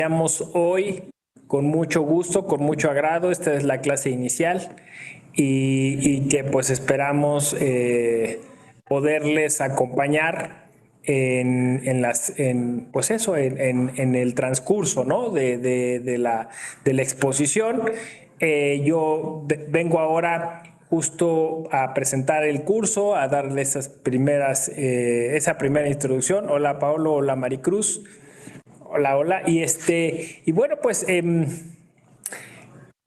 Iniciamos hoy con mucho gusto, con mucho agrado. Esta es la clase inicial y que pues esperamos poderles acompañar pues eso, en el transcurso, ¿no? de la exposición. Yo vengo ahora justo a presentar el curso, a darle esa primera introducción. Hola Paolo, hola Maricruz. Hola, hola. Y bueno, pues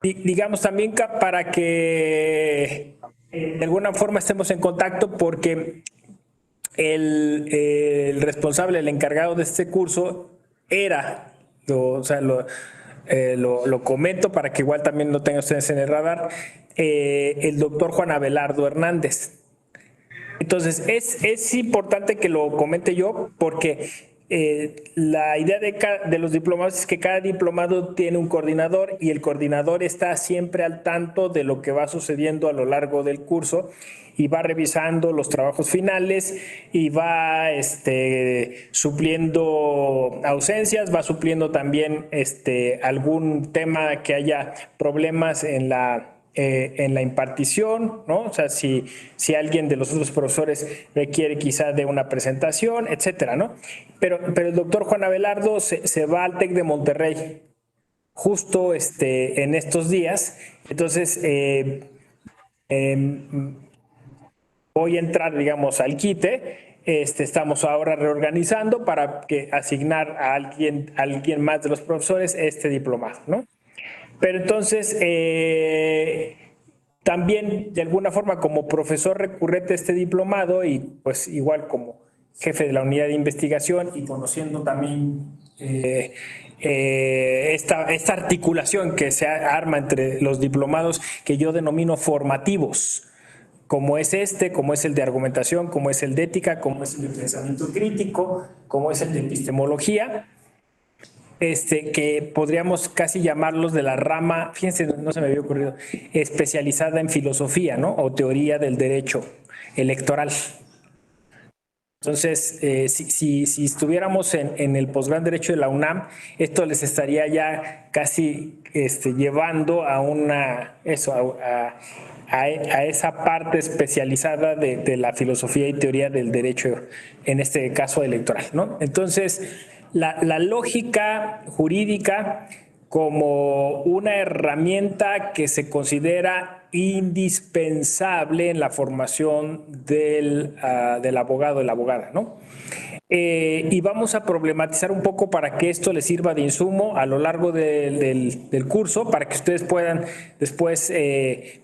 digamos también para que de alguna forma estemos en contacto, porque el responsable, el encargado de este curso era, lo comento para que igual también lo tengan ustedes en el radar, el doctor Juan Abelardo Hernández. Entonces, es importante que lo comente yo porque la idea de los diplomados es que cada diplomado tiene un coordinador y el coordinador está siempre al tanto de lo que va sucediendo a lo largo del curso y va revisando los trabajos finales y va supliendo ausencias, va supliendo también algún tema que haya problemas en la impartición, ¿no? O sea, si alguien de los otros profesores requiere quizá de una presentación, etcétera, ¿no? Pero el doctor Juan Abelardo se va al TEC de Monterrey justo en estos días. Entonces, voy a entrar, digamos, al quite. Estamos ahora reorganizando para asignar a alguien más de los profesores este diplomado, ¿no? Pero entonces, también de alguna forma como profesor recurrente de este diplomado y pues igual como jefe de la unidad de investigación y conociendo también esta articulación que se arma entre los diplomados que yo denomino formativos, como es como es el de argumentación, como es el de ética, como es el de pensamiento crítico, como es el de epistemología, que podríamos casi llamarlos de la rama, fíjense, no se me había ocurrido, especializada en filosofía, ¿no? O teoría del derecho electoral. Entonces, si estuviéramos en el posgrado Derecho de la UNAM, esto les estaría ya casi llevando a a esa parte especializada de la filosofía y teoría del derecho, en este caso electoral, ¿no? Entonces, la lógica jurídica como una herramienta que se considera indispensable en la formación del abogado, de la abogada, ¿no? Y vamos a problematizar un poco para que esto les sirva de insumo a lo largo del curso, para que ustedes puedan después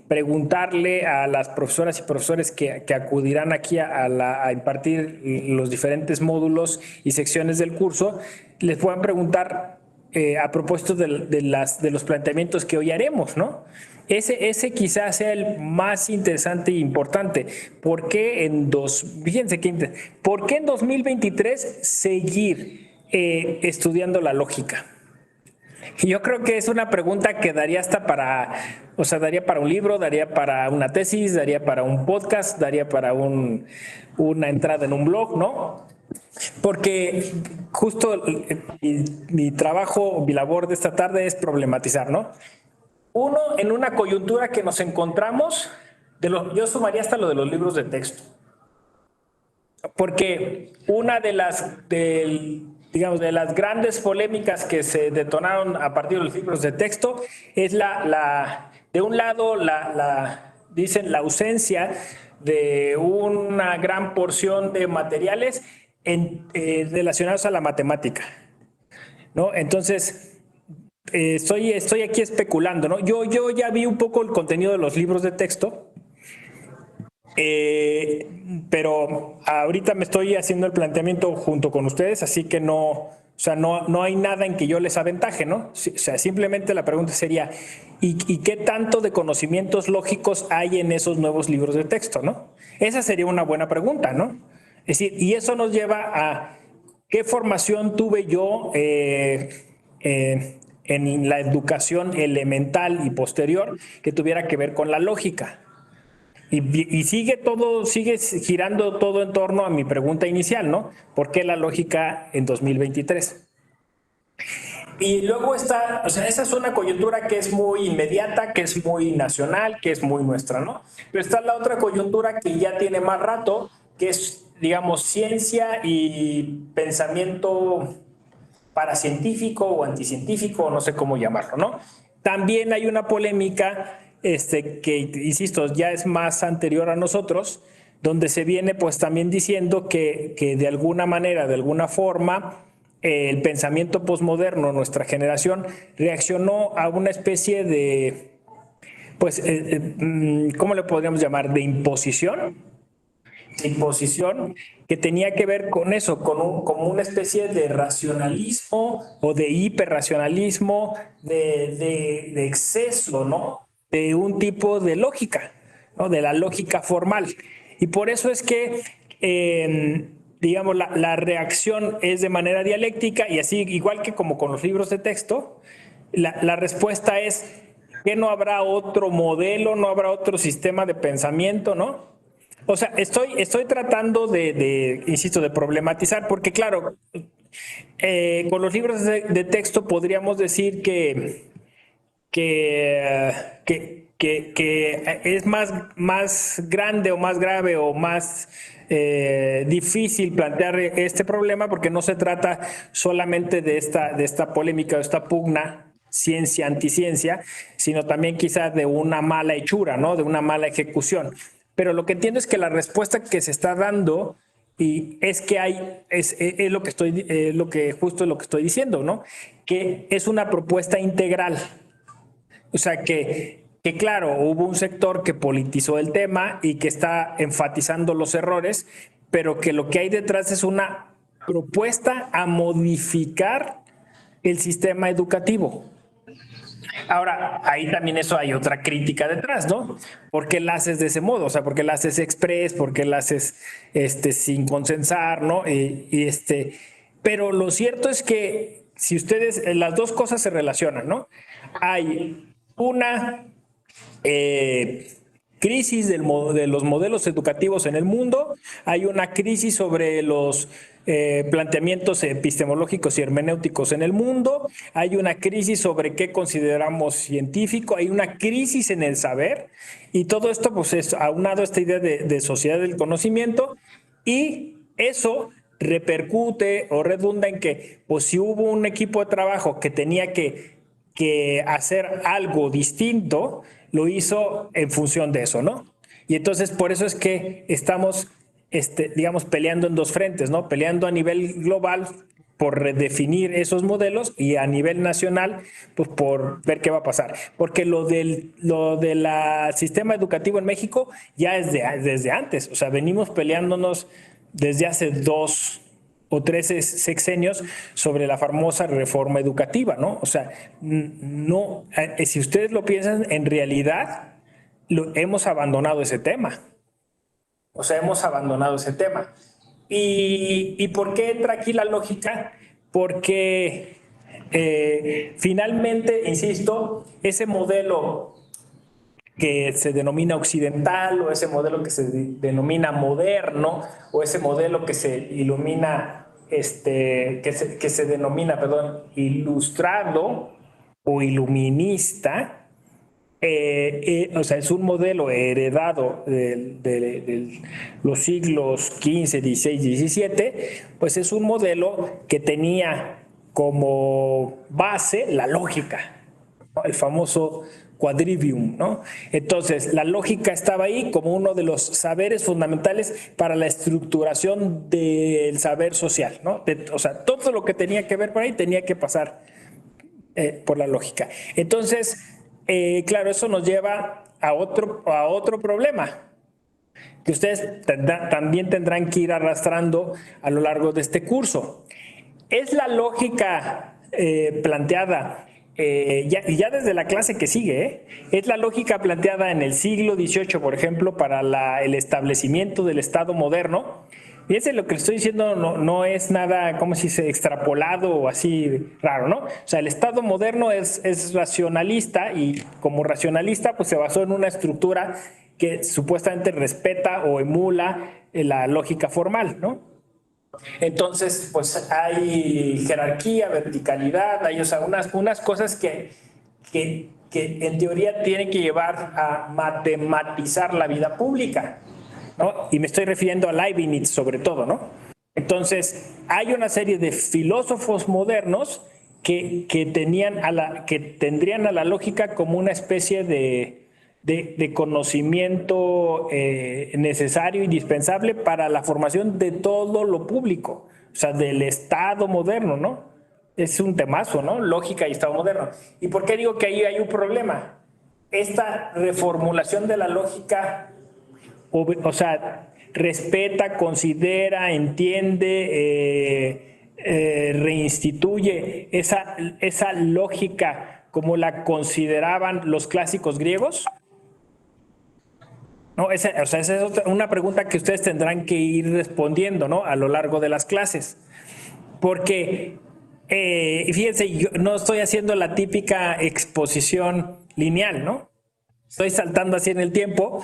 preguntarle a las profesoras y profesores que acudirán aquí a impartir los diferentes módulos y secciones del curso, les puedan preguntar a propósito de los planteamientos que hoy haremos, ¿no? Ese quizás sea el más interesante e importante. ¿Por qué en 2023 seguir estudiando la lógica? Yo creo que es una pregunta que daría hasta daría para un libro, daría para una tesis, daría para un podcast, daría para una entrada en un blog, ¿no? Porque justo mi trabajo, mi labor de esta tarde es problematizar, ¿no? Uno, en una coyuntura que nos encontramos, yo sumaría hasta lo de los libros de texto. Porque una digamos, de las grandes polémicas que se detonaron a partir de los libros de texto es de un lado, dicen la ausencia de una gran porción de materiales relacionados a la matemática, ¿no? Entonces, estoy aquí especulando, ¿no? Yo ya vi un poco el contenido de los libros de texto, pero ahorita me estoy haciendo el planteamiento junto con ustedes, así que no hay nada en que yo les aventaje, ¿no? O sea, simplemente la pregunta sería, ¿y qué tanto de conocimientos lógicos hay en esos nuevos libros de texto, ¿no? Esa sería una buena pregunta, ¿no? Es decir, y eso nos lleva a qué formación tuve yo en la educación elemental y posterior que tuviera que ver con la lógica. Y sigue girando todo en torno a mi pregunta inicial, ¿no? ¿Por qué la lógica en 2023? Y luego está, o sea, esa es una coyuntura que es muy inmediata, que es muy nacional, que es muy nuestra, ¿no? Pero está la otra coyuntura que ya tiene más rato, que es, digamos, ciencia y pensamiento paracientífico o anticientífico, no sé cómo llamarlo, ¿no? También hay una polémica que, insisto, ya es más anterior a nosotros, donde se viene pues también diciendo que de alguna manera, de alguna forma, el pensamiento posmoderno, nuestra generación, reaccionó a una especie de, pues, ¿cómo le podríamos llamar? De imposición que tenía que ver con eso, como una especie de racionalismo o de hiperracionalismo, de exceso, ¿no? De un tipo de lógica, ¿no? De la lógica formal. Y por eso es que, digamos, la reacción es de manera dialéctica y así, igual que como con los libros de texto, la respuesta es que no habrá otro modelo, no habrá otro sistema de pensamiento, ¿no? O sea, estoy tratando insisto, de problematizar, porque claro, con los libros de texto podríamos decir que, que es más grande o más grave o más difícil plantear este problema porque no se trata solamente de esta polémica, de esta pugna ciencia anticiencia, sino también quizás de una mala hechura, ¿no? De una mala ejecución. Pero lo que entiendo es que la respuesta que se está dando y es que es lo que justo lo que estoy diciendo, ¿no? Que es una propuesta integral. O sea que claro, hubo un sector que politizó el tema y que está enfatizando los errores, pero que lo que hay detrás es una propuesta a modificar el sistema educativo. Ahora, ahí también eso hay otra crítica detrás, ¿no? ¿Por qué la haces de ese modo? O sea, ¿por qué la haces express? ¿Por qué la haces sin consensar, ¿no? Pero lo cierto es que si ustedes, las dos cosas se relacionan, ¿no? Hay una crisis de los modelos educativos en el mundo, hay una crisis sobre los planteamientos epistemológicos y hermenéuticos en el mundo, hay una crisis sobre qué consideramos científico, hay una crisis en el saber y todo esto pues es aunado a esta idea de sociedad del conocimiento y eso repercute o redunda en que pues si hubo un equipo de trabajo que tenía que hacer algo distinto, lo hizo en función de eso, ¿no? Y entonces por eso es que estamos, digamos, peleando en dos frentes, ¿no? Peleando a nivel global por redefinir esos modelos y a nivel nacional, pues por ver qué va a pasar. Porque lo del sistema educativo en México ya es desde antes, o sea, venimos peleándonos desde hace 2 o 3 sexenios sobre la famosa reforma educativa, ¿no? O sea, no, si ustedes lo piensan, en realidad hemos abandonado ese tema. O sea, hemos abandonado ese tema. ¿Y por qué entra aquí la lógica? Porque finalmente, insisto, ese modelo que se denomina occidental o ese modelo que se denomina moderno o ese modelo que se ilumina, que se denomina, perdón, ilustrado o iluminista, o sea, es un modelo heredado de los siglos XV, XVI, XVII, pues es un modelo que tenía como base la lógica, ¿no? El famoso quadrivium, ¿no? Entonces, la lógica estaba ahí como uno de los saberes fundamentales para la estructuración del saber social, ¿no? O sea, todo lo que tenía que ver por ahí tenía que pasar por la lógica. Entonces, claro, eso nos lleva a otro problema que ustedes también tendrán que ir arrastrando a lo largo de este curso. Es la lógica planteada ya desde la clase que sigue, es la lógica planteada en el siglo XVIII, por ejemplo, para el establecimiento del Estado moderno. Fíjense, lo que estoy diciendo no es nada, como si se extrapolado o así raro, ¿no? O sea, el Estado moderno es racionalista y como racionalista pues se basó en una estructura que supuestamente respeta o emula la lógica formal, ¿no? Entonces, pues hay jerarquía, verticalidad, hay, o sea, unas cosas que en teoría tienen que llevar a matematizar la vida pública, ¿no? Y me estoy refiriendo a Leibniz sobre todo, ¿no? Entonces, hay una serie de filósofos modernos que tendrían a la lógica como una especie de conocimiento necesario, indispensable para la formación de todo lo público, o sea, del Estado moderno, ¿no? Es un temazo, ¿no? Lógica y Estado moderno. ¿Y por qué digo que ahí hay un problema? Esta reformulación de la lógica, o sea, respeta, considera, entiende, reinstituye esa lógica como la consideraban los clásicos griegos. No, esa es una pregunta que ustedes tendrán que ir respondiendo, ¿no? A lo largo de las clases. Porque, fíjense, yo no estoy haciendo la típica exposición lineal, ¿no? Estoy saltando así en el tiempo,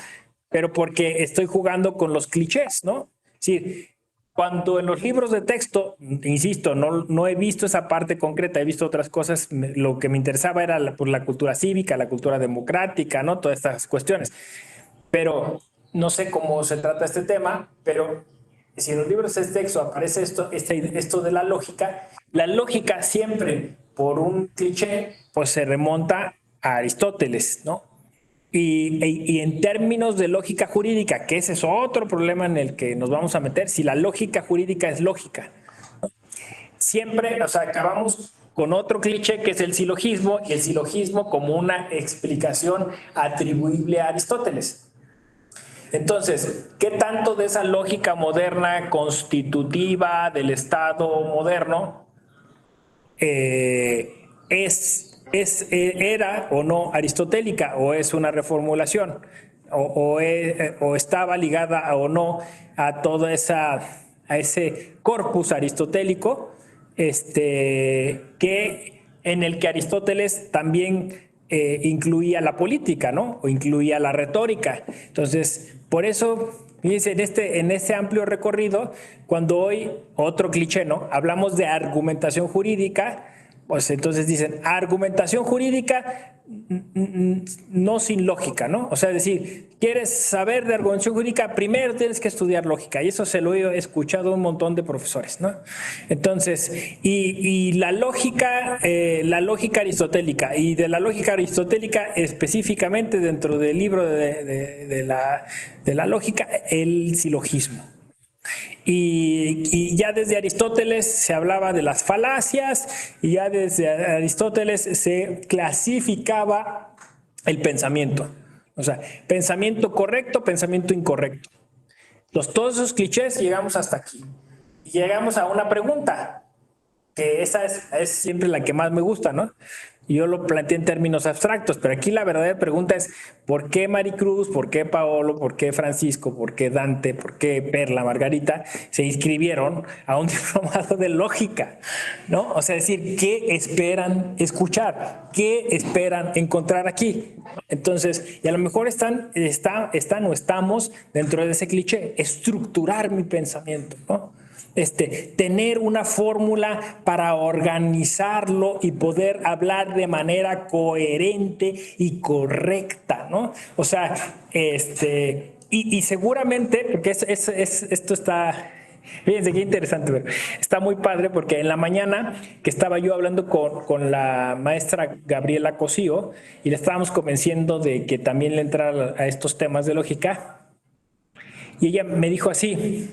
pero porque estoy jugando con los clichés, ¿no? Sí, cuando en los libros de texto, insisto, no he visto esa parte concreta, he visto otras cosas, lo que me interesaba era la cultura cívica, la cultura democrática, ¿no? Todas estas cuestiones. Pero no sé cómo se trata este tema, pero si en los libros de texto aparece esto de la lógica siempre, por un cliché, pues se remonta a Aristóteles, ¿no? Y en términos de lógica jurídica, que ese es otro problema en el que nos vamos a meter, si la lógica jurídica es lógica, siempre, o sea, acabamos con otro cliché que es el silogismo, y el silogismo como una explicación atribuible a Aristóteles. Entonces, ¿qué tanto de esa lógica moderna constitutiva del Estado moderno era o no aristotélica, o es una reformulación, o estaba ligada o no a toda a ese corpus aristotélico, en el que Aristóteles también incluía la política, ¿no? O incluía la retórica. Entonces, por eso, fíjense, en este amplio recorrido, cuando hoy, otro cliché, ¿no? Hablamos de argumentación jurídica, pues entonces dicen, argumentación jurídica no sin lógica, ¿no? O sea, es decir, quieres saber de argumentación jurídica, primero tienes que estudiar lógica, y eso se lo he escuchado a un montón de profesores, ¿no? Entonces, y la lógica aristotélica, y de la lógica aristotélica específicamente dentro del libro de la lógica, el silogismo. Y ya desde Aristóteles se hablaba de las falacias, y ya desde Aristóteles se clasificaba el pensamiento. O sea, pensamiento correcto, pensamiento incorrecto. Todos esos clichés llegamos hasta aquí. Y llegamos a una pregunta, que esa es siempre la que más me gusta, ¿no? Yo lo planteé en términos abstractos, pero aquí la verdadera pregunta es ¿por qué Maricruz, por qué Paolo, por qué Francisco, por qué Dante, por qué Perla, Margarita se inscribieron a un diplomado de lógica? ¿No? O sea, decir, ¿qué esperan escuchar? ¿Qué esperan encontrar aquí? Entonces, y a lo mejor están o estamos dentro de ese cliché, estructurar mi pensamiento, ¿no? Tener una fórmula para organizarlo y poder hablar de manera coherente y correcta, ¿no? O sea, y seguramente, porque esto está, fíjense qué interesante, pero está muy padre porque en la mañana que estaba yo hablando con la maestra Gabriela Cosío y le estábamos convenciendo de que también le entrara a estos temas de lógica, y ella me dijo así: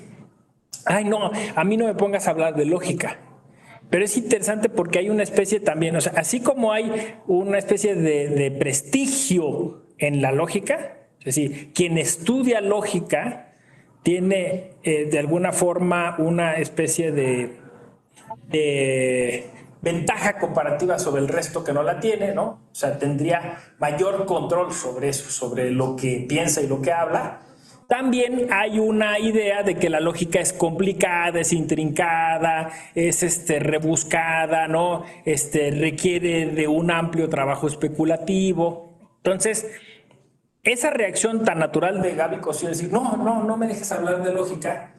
ay, no, a mí no me pongas a hablar de lógica. Pero es interesante porque hay una especie también, o sea, así como hay una especie de prestigio en la lógica, es decir, quien estudia lógica tiene de alguna forma una especie de ventaja comparativa sobre el resto que no la tiene, ¿no? O sea, tendría mayor control sobre eso, sobre lo que piensa y lo que habla. También hay una idea de que la lógica es complicada, es intrincada, es rebuscada, ¿no? Requiere de un amplio trabajo especulativo. Entonces, esa reacción tan natural de Gaby Cosío, decir, no me dejes hablar de lógica,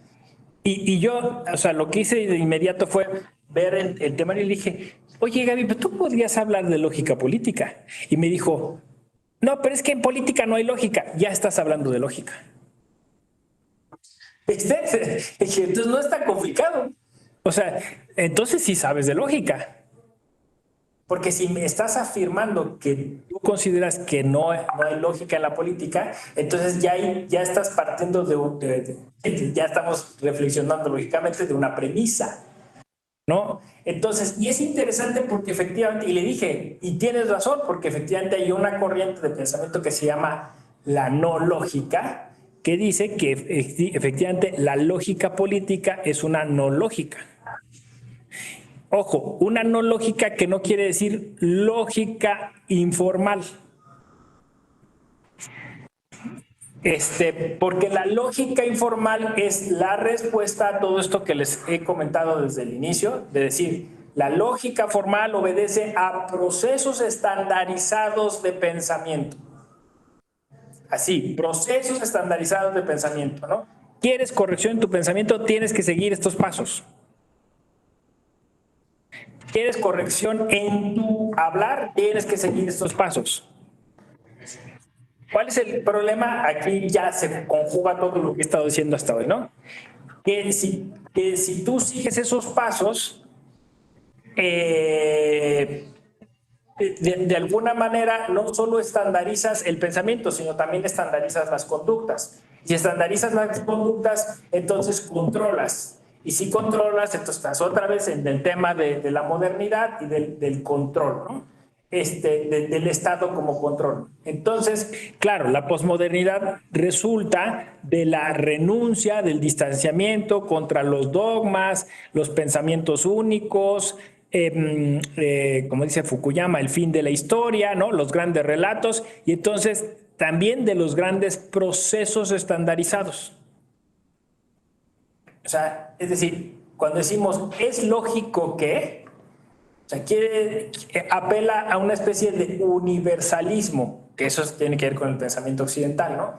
Y yo, o sea, lo que hice de inmediato fue ver el temario y le dije, oye Gaby, pero tú podrías hablar de lógica política. Y me dijo, no, pero es que en política no hay lógica. Ya estás hablando de lógica. Dije, entonces no es tan complicado. O sea, entonces sí sabes de lógica. Porque si me estás afirmando que tú consideras que no hay lógica en la política, entonces ya estás partiendo ya estamos reflexionando lógicamente de una premisa, ¿no? Entonces, y es interesante porque efectivamente, y le dije, y tienes razón, porque efectivamente hay una corriente de pensamiento que se llama la no lógica, que dice que efectivamente la lógica política es una no lógica. Ojo, una no lógica que no quiere decir lógica informal. Porque la lógica informal es la respuesta a todo esto que les he comentado desde el inicio, de decir, la lógica formal obedece a procesos estandarizados de pensamiento. Así, procesos estandarizados de pensamiento, ¿no? ¿Quieres corrección en tu pensamiento? Tienes que seguir estos pasos. ¿Quieres corrección en tu hablar? Tienes que seguir estos pasos. ¿Cuál es el problema? Aquí ya se conjuga todo lo que he estado diciendo hasta hoy, ¿no? Que si tú sigues esos pasos, de alguna manera no solo estandarizas el pensamiento, sino también estandarizas las conductas. Si estandarizas las conductas, entonces controlas. Y si controlas, entonces estás otra vez en el tema de la modernidad y del control, ¿no? Del Estado como control. Entonces, claro, la posmodernidad resulta de la renuncia, del distanciamiento contra los dogmas, los pensamientos únicos, como dice Fukuyama, el fin de la historia, ¿no? Los grandes relatos, y entonces también de los grandes procesos estandarizados. O sea, es decir, cuando decimos es lógico que, o sea, apela a una especie de universalismo, que eso tiene que ver con el pensamiento occidental, ¿no?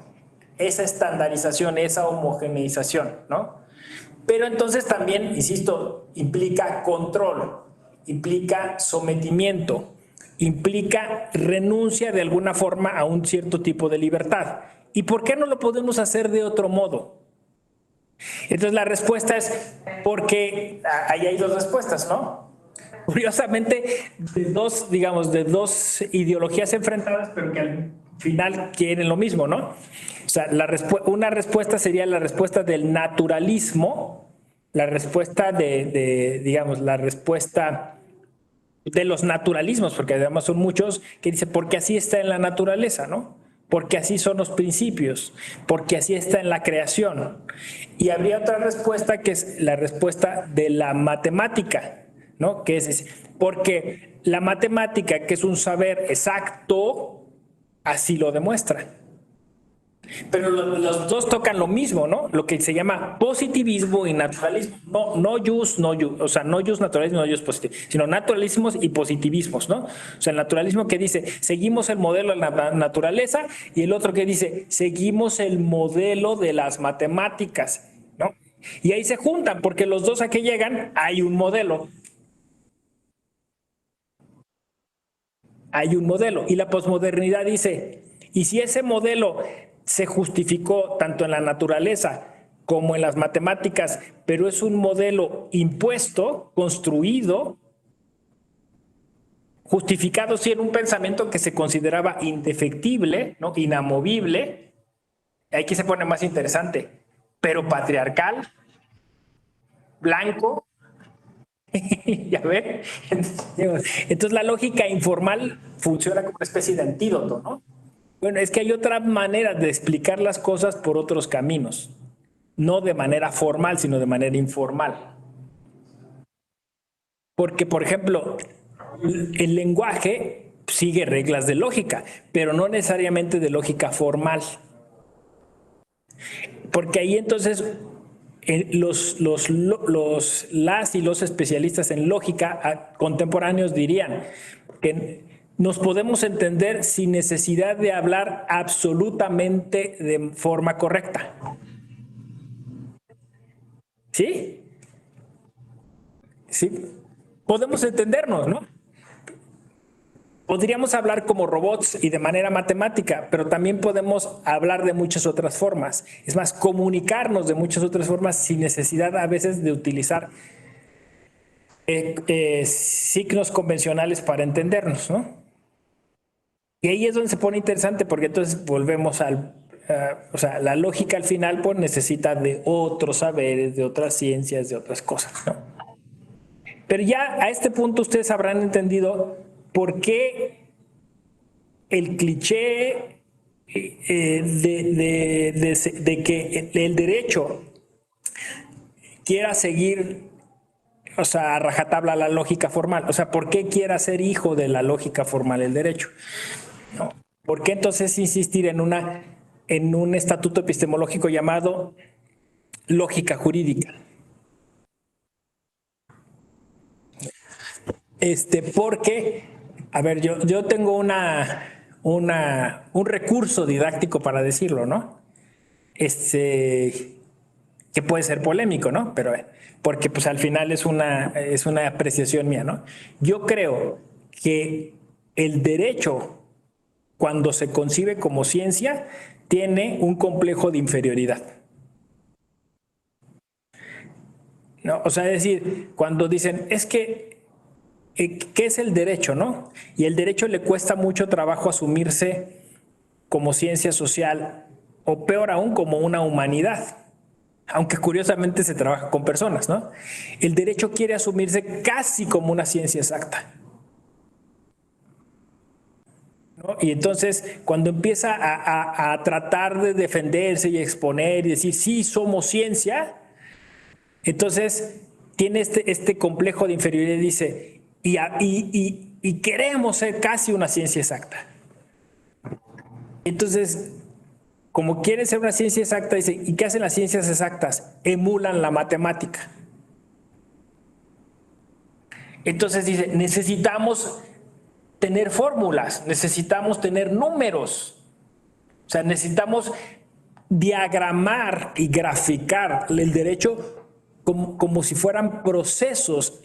Esa estandarización, esa homogeneización, ¿no? Pero entonces también, insisto, implica control, implica sometimiento, implica renuncia de alguna forma a un cierto tipo de libertad. ¿Y por qué no lo podemos hacer de otro modo? Entonces la respuesta es porque ahí hay dos respuestas, ¿no? Curiosamente, de dos ideologías enfrentadas, pero que al final quieren lo mismo, ¿no? O sea, una respuesta sería la respuesta del naturalismo, la respuesta digamos, la respuesta de los naturalismos, porque además son muchos que dicen, porque así está en la naturaleza, ¿no? Porque así son los principios, porque así está en la creación. Y habría otra respuesta que es la respuesta de la matemática, ¿no? Que es porque la matemática, que es un saber exacto, así lo demuestra. Pero los dos tocan lo mismo, ¿no? Lo que se llama positivismo y naturalismo. O sea, no jus naturalismo, no jus positivismo, sino naturalismos y positivismos, ¿no? O sea, el naturalismo que dice, seguimos el modelo de la naturaleza, y el otro que dice, seguimos el modelo de las matemáticas, ¿no? Y ahí se juntan, porque los dos a que llegan, hay un modelo. Hay un modelo. Y la posmodernidad dice, y si ese modelo se justificó tanto en la naturaleza como en las matemáticas, pero es un modelo impuesto, construido, justificado sí en un pensamiento que se consideraba indefectible, ¿no? Inamovible, aquí se pone más interesante, pero patriarcal, blanco, ya ven. Entonces la lógica informal funciona como una especie de antídoto, ¿no? Bueno, es que hay otra manera de explicar las cosas por otros caminos, no de manera formal, sino de manera informal. Porque, por ejemplo, el lenguaje sigue reglas de lógica, pero no necesariamente de lógica formal. Porque ahí entonces las y los especialistas en lógica contemporáneos dirían que nos podemos entender sin necesidad de hablar absolutamente de forma correcta. ¿Sí? Sí. Podemos entendernos, ¿no? Podríamos hablar como robots y de manera matemática, pero también podemos hablar de muchas otras formas. Es más, comunicarnos de muchas otras formas sin necesidad a veces de utilizar signos convencionales para entendernos, ¿no? Y ahí es donde se pone interesante porque entonces volvemos o sea, la lógica al final pues necesita de otros saberes, de otras ciencias, de otras cosas, ¿no? Pero ya a este punto ustedes habrán entendido por qué el cliché de que el derecho quiera seguir, o sea, a rajatabla la lógica formal. O sea, ¿por qué quiera ser hijo de la lógica formal el derecho? ¿No? ¿Por qué entonces insistir en un estatuto epistemológico llamado lógica jurídica? Porque, a ver, yo tengo un recurso didáctico para decirlo, ¿no? Que puede ser polémico, ¿no? Pero porque pues al final es una apreciación mía, ¿no? Yo creo que el derecho, cuando se concibe como ciencia, tiene un complejo de inferioridad, ¿no? O sea, es decir, cuando dicen, es que, ¿qué es el derecho, no? Y el derecho le cuesta mucho trabajo asumirse como ciencia social o peor aún como una humanidad, aunque curiosamente se trabaja con personas, ¿no? El derecho quiere asumirse casi como una ciencia exacta, ¿no? Y entonces, cuando empieza a tratar de defenderse y exponer y decir, sí, somos ciencia, entonces tiene este complejo de inferioridad y dice, y queremos ser casi una ciencia exacta. Entonces, como quieren ser una ciencia exacta, dice, ¿y qué hacen las ciencias exactas? Emulan la matemática. Entonces dice, necesitamos tener fórmulas, necesitamos tener números, o sea, necesitamos diagramar y graficar el derecho como si fueran procesos,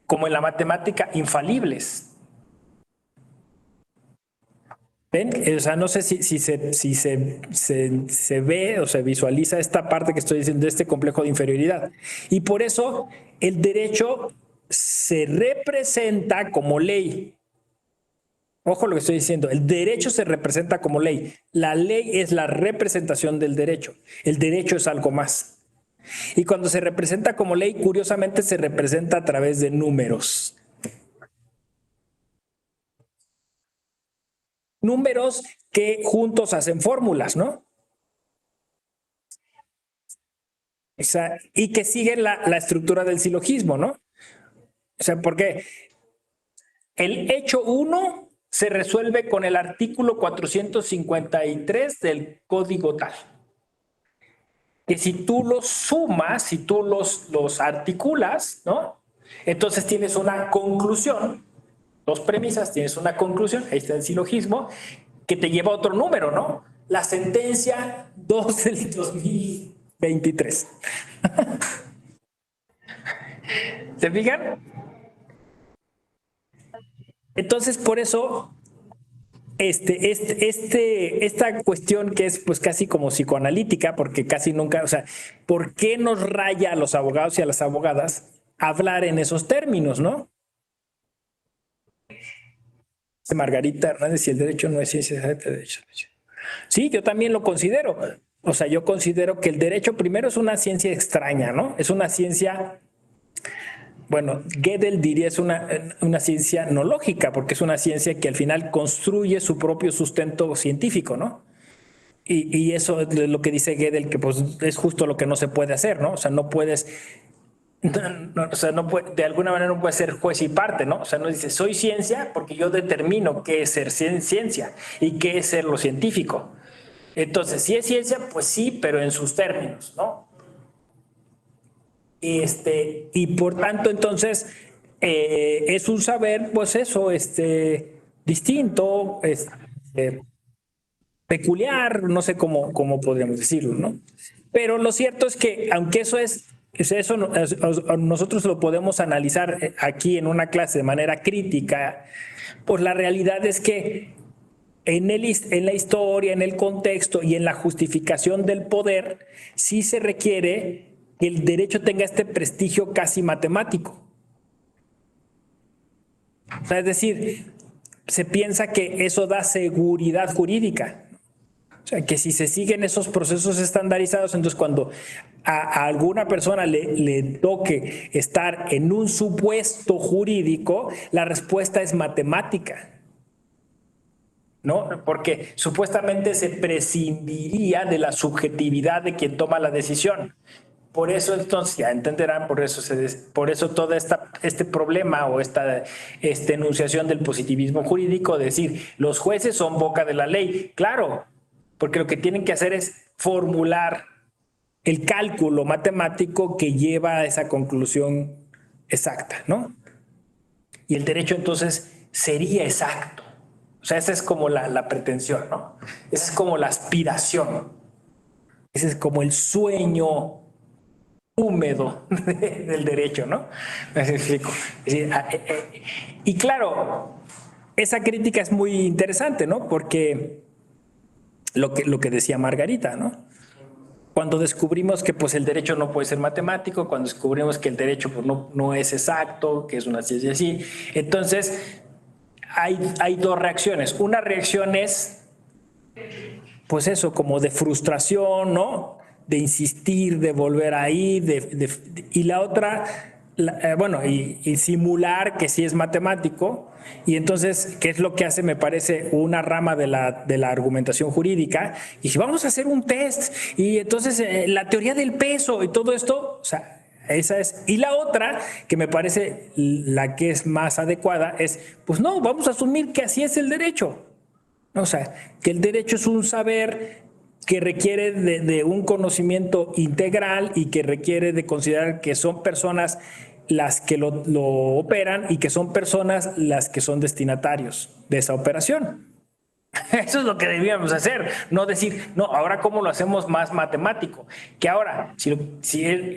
como en la matemática, infalibles. ¿Ven? O sea, no sé si se ve o se visualiza esta parte que estoy diciendo de este complejo de inferioridad. Y por eso el derecho se representa como ley. Ojo lo que estoy diciendo, el derecho se representa como ley. La ley es la representación del derecho. El derecho es algo más. Y cuando se representa como ley, curiosamente se representa a través de números. Números que juntos hacen fórmulas, ¿no? O sea, y que siguen la estructura del silogismo, ¿no? O sea, porque el hecho uno se resuelve con el artículo 453 del código tal. Que si tú los sumas, si tú los articulas, ¿no? Entonces tienes una conclusión, dos premisas, tienes una conclusión, ahí está el silogismo, que te lleva a otro número, ¿no? La sentencia 2 del 2023. ¿Se fijan? Entonces, por eso, esta cuestión que es pues casi como psicoanalítica, porque casi nunca, o sea, ¿por qué nos raya a los abogados y a las abogadas hablar en esos términos, no? Margarita Hernández, si el derecho no es ciencia exacta, derecho. Sí, yo también lo considero. O sea, yo considero que el derecho primero es una ciencia extraña, ¿no? Es una ciencia, bueno, Gödel diría es una ciencia no lógica, porque es una ciencia que al final construye su propio sustento científico, ¿no? Y eso es lo que dice Gödel, que pues es justo lo que no se puede hacer, ¿no? O sea, no puedes, o sea, no puede, de alguna manera no puede ser juez y parte, ¿no? O sea, no dice, soy ciencia porque yo determino qué es ser ciencia y qué es ser lo científico. Entonces, si es ciencia, pues sí, pero en sus términos, ¿no? Y por tanto, entonces, es un saber, pues eso, distinto, peculiar, no sé cómo podríamos decirlo, ¿no? Pero lo cierto es que, aunque eso es Eso nosotros lo podemos analizar aquí en una clase de manera crítica, pues la realidad es que en la historia, en el contexto y en la justificación del poder, sí se requiere que el derecho tenga este prestigio casi matemático. O sea, es decir, se piensa que eso da seguridad jurídica. O sea, que si se siguen esos procesos estandarizados, entonces cuando a alguna persona le toque estar en un supuesto jurídico, la respuesta es matemática. ¿No? Porque supuestamente se prescindiría de la subjetividad de quien toma la decisión. Por eso entonces, ya entenderán, por eso todo este problema o esta enunciación del positivismo jurídico, decir, los jueces son boca de la ley. Claro, porque lo que tienen que hacer es formular el cálculo matemático que lleva a esa conclusión exacta, ¿no? Y el derecho entonces sería exacto. O sea, esa es como la pretensión, ¿no? Esa es como la aspiración. Ese es como el sueño húmedo del derecho, ¿no? Me explico. Es decir, y claro, esa crítica es muy interesante, ¿no? Porque lo que decía Margarita, ¿no? Cuando descubrimos que pues el derecho no puede ser matemático, cuando descubrimos que el derecho pues, no es exacto, que es una ciencia así, entonces hay dos reacciones. Una reacción es, pues eso, como de frustración, ¿no? De insistir, de volver ahí, y la otra, bueno, y simular que sí es matemático, y entonces, ¿qué es lo que hace? Me parece una rama de la argumentación jurídica, y si vamos a hacer un test, y entonces la teoría del peso y todo esto, o sea, esa es. Y la otra, que me parece la que es más adecuada, es, pues no, vamos a asumir que así es el derecho. O sea, que el derecho es un saber que requiere de un conocimiento integral y que requiere de considerar que son personas las que lo operan y que son personas las que son destinatarios de esa operación. Eso es lo que debíamos hacer, no decir, no, ahora cómo lo hacemos más matemático. Que ahora, si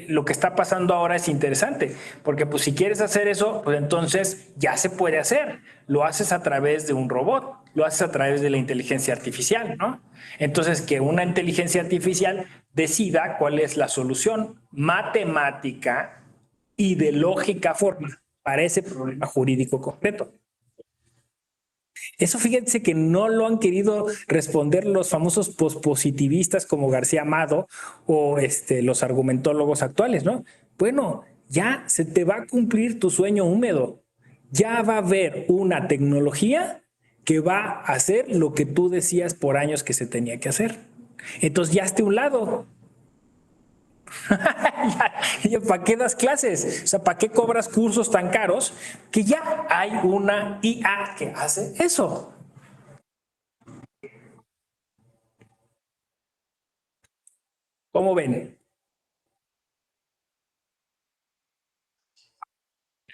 lo que está pasando ahora es interesante, porque pues si quieres hacer eso, pues entonces ya se puede hacer. Lo haces a través de un robot, lo haces a través de la inteligencia artificial, ¿no? Entonces, que una inteligencia artificial decida cuál es la solución matemática y de lógica forma para ese problema jurídico concreto. Eso fíjense que no lo han querido responder los famosos pospositivistas como García Amado o los argumentólogos actuales, ¿no? Bueno, ya se te va a cumplir tu sueño húmedo. Ya va a haber una tecnología que va a hacer lo que tú decías por años que se tenía que hacer. Entonces ya esté a un lado. ¿Para qué das clases? O sea, ¿para qué cobras cursos tan caros que ya hay una IA que hace eso? ¿Cómo ven?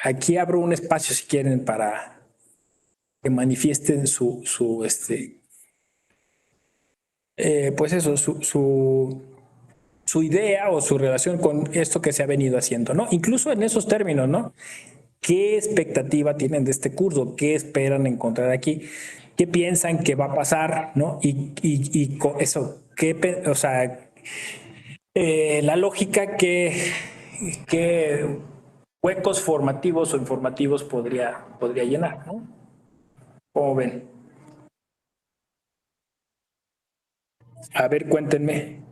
Aquí abro un espacio si quieren para que manifiesten pues eso, su idea o su relación con esto que se ha venido haciendo, ¿no? Incluso en esos términos, ¿no? ¿Qué expectativa tienen de este curso? ¿Qué esperan encontrar aquí? ¿Qué piensan que va a pasar? ¿No? Y con eso, o sea, la lógica que huecos formativos o informativos podría llenar, ¿no? ¿Cómo ven? A ver, cuéntenme.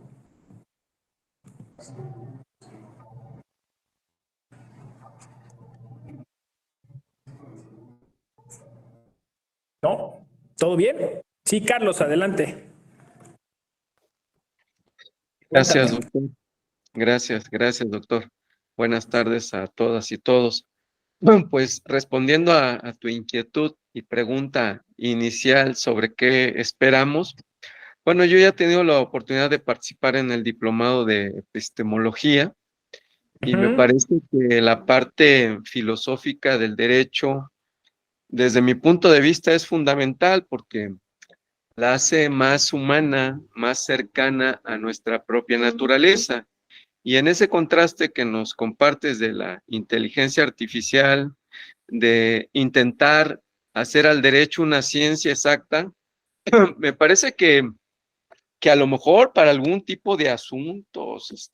¿No? ¿Todo bien? Sí, Carlos, adelante. Gracias, Cuéntame. doctor. Gracias, doctor. Buenas tardes a todas y todos. Bueno, pues respondiendo a tu inquietud y pregunta inicial sobre qué esperamos, bueno, yo ya he tenido la oportunidad de participar en el diplomado de epistemología y me Ujú. parece que la parte filosófica del derecho, desde mi punto de vista, es fundamental porque la hace más humana, más cercana a nuestra propia naturaleza. Y en ese contraste que nos compartes de la inteligencia artificial, de intentar hacer al derecho una ciencia exacta, me parece que a lo mejor para algún tipo de asuntos,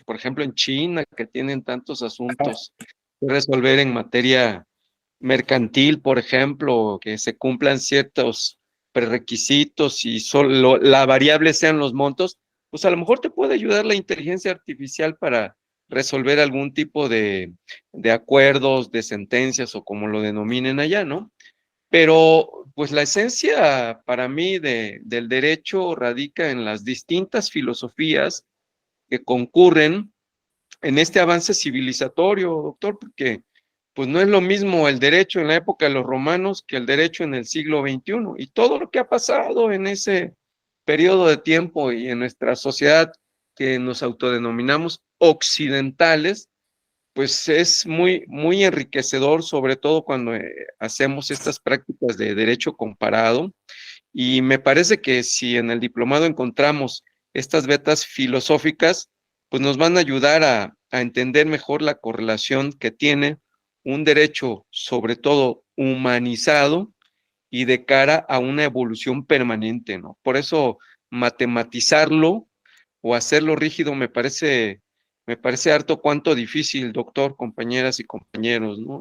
por ejemplo en China, que tienen tantos asuntos que resolver en materia mercantil, por ejemplo, que se cumplan ciertos prerequisitos y solo la variable sean los montos, pues a lo mejor te puede ayudar la inteligencia artificial para resolver algún tipo de acuerdos, de sentencias o como lo denominen allá, ¿no? Pero pues la esencia para mí del derecho radica en las distintas filosofías que concurren en este avance civilizatorio, doctor, porque pues no es lo mismo el derecho en la época de los romanos que el derecho en el siglo XXI. Y todo lo que ha pasado en ese periodo de tiempo y en nuestra sociedad que nos autodenominamos occidentales, pues es muy, muy enriquecedor, sobre todo cuando hacemos estas prácticas de derecho comparado. Y me parece que si en el diplomado encontramos estas vetas filosóficas, pues nos van a ayudar a entender mejor la correlación que tiene un derecho, sobre todo humanizado, y de cara a una evolución permanente, ¿no? Por eso matematizarlo o hacerlo rígido me parece harto cuanto difícil, doctor, compañeras y compañeros, ¿no?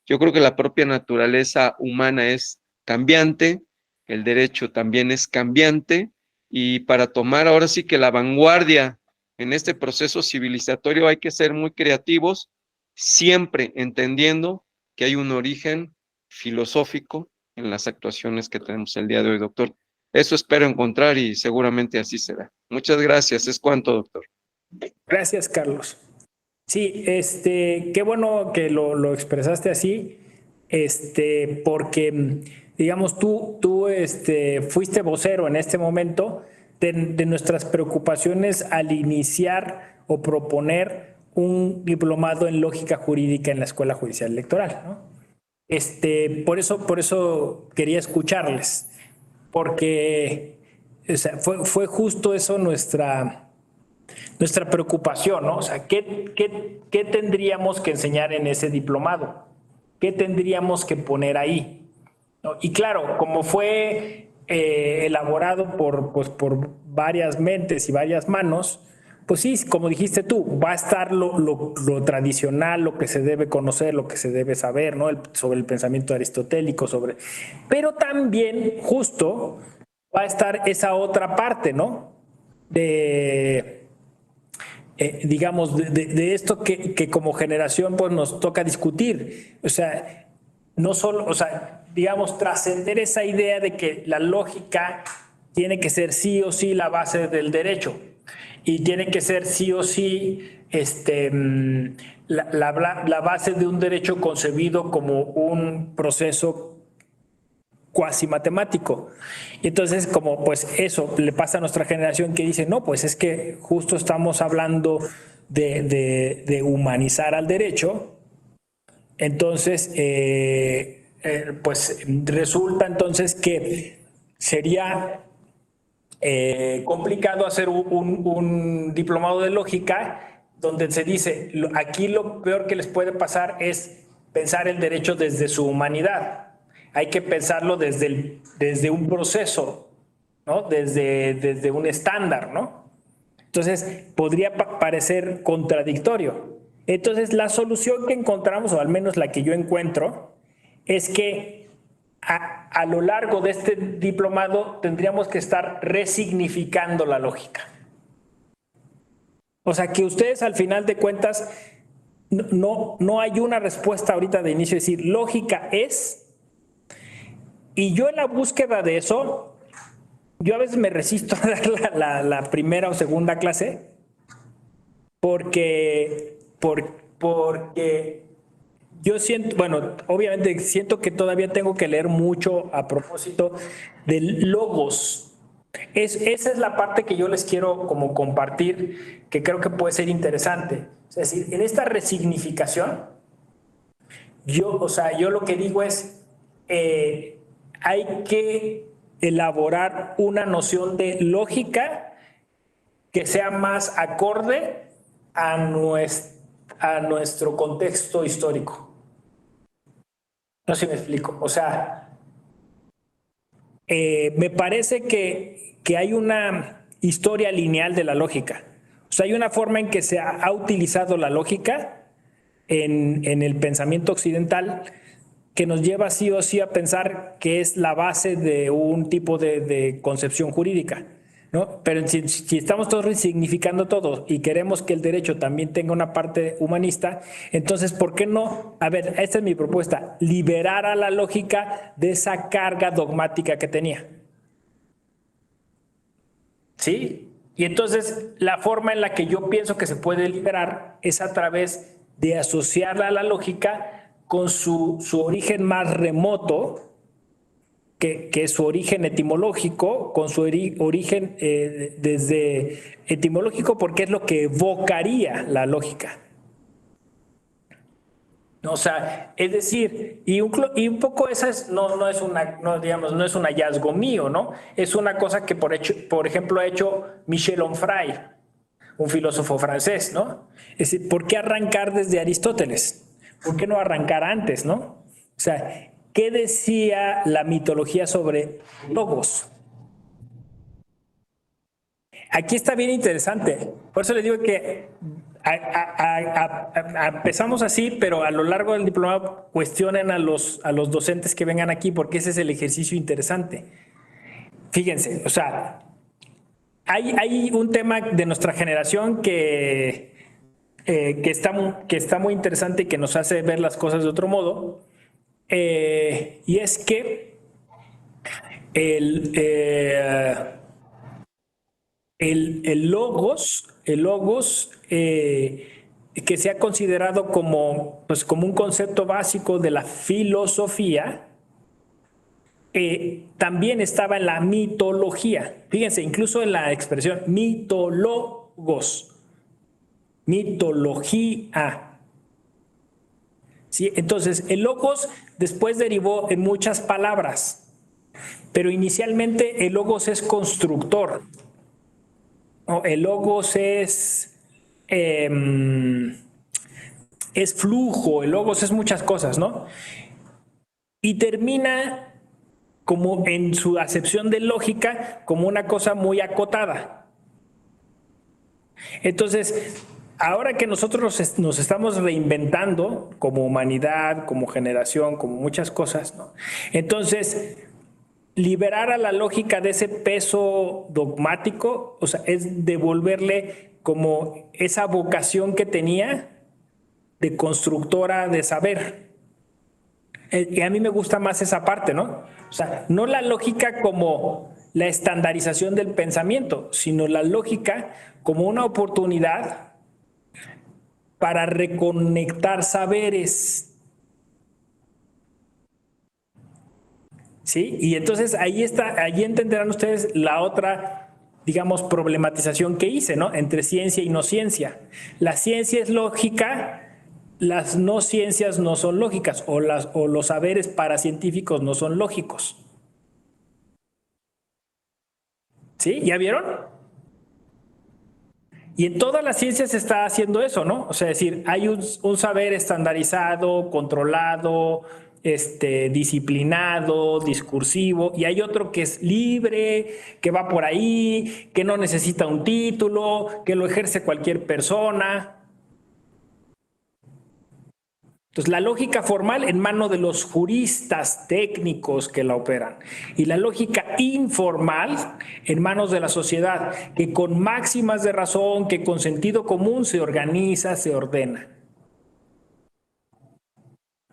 Yo creo que la propia naturaleza humana es cambiante, el derecho también es cambiante, y para tomar ahora sí que la vanguardia en este proceso civilizatorio hay que ser muy creativos, siempre entendiendo que hay un origen filosófico en las actuaciones que tenemos el día de hoy, doctor. Eso espero encontrar y seguramente así será. Muchas gracias. Es cuanto, doctor. Gracias, Carlos. Sí, qué bueno que lo expresaste así, porque, digamos, tú fuiste vocero en este momento de nuestras preocupaciones al iniciar o proponer un diplomado en lógica jurídica en la Escuela Judicial Electoral, ¿no? Por eso quería escucharles, porque o sea, fue justo eso nuestra preocupación, ¿no? O sea, ¿qué tendríamos que enseñar en ese diplomado? ¿Qué tendríamos que poner ahí? ¿No? Y claro, como fue elaborado por varias mentes y varias manos, pues sí, como dijiste tú, va a estar lo tradicional, lo que se debe conocer, lo que se debe saber, ¿no? Sobre el pensamiento aristotélico, pero también justo va a estar esa otra parte, ¿no? De, digamos, de esto que como generación pues nos toca discutir. O sea, no solo, o sea, digamos, trascender esa idea de que la lógica tiene que ser sí o sí la base del derecho y tiene que ser sí o sí la base de un derecho concebido como un proceso cuasi matemático. Y entonces, como pues eso le pasa a nuestra generación que dice, no, pues es que justo estamos hablando de humanizar al derecho, entonces, pues resulta entonces que sería complicado hacer un diplomado de lógica donde se dice, aquí lo peor que les puede pasar es pensar el derecho desde su humanidad. Hay que pensarlo desde un proceso, ¿no? Desde un estándar, ¿no? Entonces, podría parecer contradictorio. Entonces, la solución que encontramos, o al menos la que yo encuentro, es que a lo largo de este diplomado tendríamos que estar resignificando la lógica. O sea, que ustedes al final de cuentas no hay una respuesta ahorita de inicio, es decir, lógica es, y yo en la búsqueda de eso, yo a veces me resisto a dar la primera o segunda clase porque yo siento, bueno, obviamente siento que todavía tengo que leer mucho a propósito del logos. Esa es la parte que yo les quiero como compartir, que creo que puede ser interesante. Es decir, en esta resignificación, o sea, yo lo que digo es, hay que elaborar una noción de lógica que sea más acorde a nuestro contexto histórico. No sé si me explico. O sea, me parece que hay una historia lineal de la lógica. O sea, hay una forma en que se ha utilizado la lógica en el pensamiento occidental que nos lleva sí o sí a pensar que es la base de un tipo de concepción jurídica, ¿no? Pero si estamos todos resignificando todo y queremos que el derecho también tenga una parte humanista, entonces, ¿por qué no? A ver, esta es mi propuesta, liberar a la lógica de esa carga dogmática que tenía. ¿Sí? Y entonces, la forma en la que yo pienso que se puede liberar es a través de asociarla a la lógica con su origen más remoto, que es su origen etimológico, con su origen desde etimológico, porque es lo que evocaría la lógica. O sea, es decir, y un poco esa es, no es una, no, digamos, no es un hallazgo mío, ¿no? Es una cosa que por ejemplo ha hecho Michel Onfray, un filósofo francés, ¿no? Es decir, ¿por qué arrancar desde Aristóteles? ¿Por qué no arrancar antes, no? O sea, ¿qué decía la mitología sobre logos? Aquí está bien interesante. Por eso les digo que empezamos así, pero a lo largo del diplomado cuestionen a los docentes que vengan aquí, porque ese es el ejercicio interesante. Fíjense, o sea, hay un tema de nuestra generación que está muy interesante y que nos hace ver las cosas de otro modo, y es que el, eh, el logos que se ha considerado como, pues, como un concepto básico de la filosofía, también estaba en la mitología. Fíjense, incluso en la expresión mitólogos, mitología. ¿Sí? Entonces, el logos después derivó en muchas palabras, pero inicialmente el logos es constructor. ¿No? El logos es flujo, el logos es muchas cosas, ¿no? Y termina como en su acepción de lógica como una cosa muy acotada. Entonces, ahora que nosotros nos estamos reinventando como humanidad, como generación, como muchas cosas, ¿no? Entonces, liberar a la lógica de ese peso dogmático, o sea, es devolverle como esa vocación que tenía de constructora de saber. Y a mí me gusta más esa parte, ¿no? O sea, no la lógica como la estandarización del pensamiento, sino la lógica como una oportunidad para reconectar saberes. ¿Sí? Y entonces ahí entenderán ustedes la otra, digamos, problematización que hice, ¿no? Entre ciencia y no ciencia. La ciencia es lógica, las no ciencias no son lógicas, o los saberes paracientíficos no son lógicos. ¿Sí? ¿Ya vieron? Y en todas las ciencias se está haciendo eso, ¿no? O sea, es decir, hay un saber estandarizado, controlado, disciplinado, discursivo, y hay otro que es libre, que va por ahí, que no necesita un título, que lo ejerce cualquier persona. Entonces, la lógica formal en manos de los juristas técnicos que la operan y la lógica informal en manos de la sociedad, que con máximas de razón, que con sentido común se organiza, se ordena.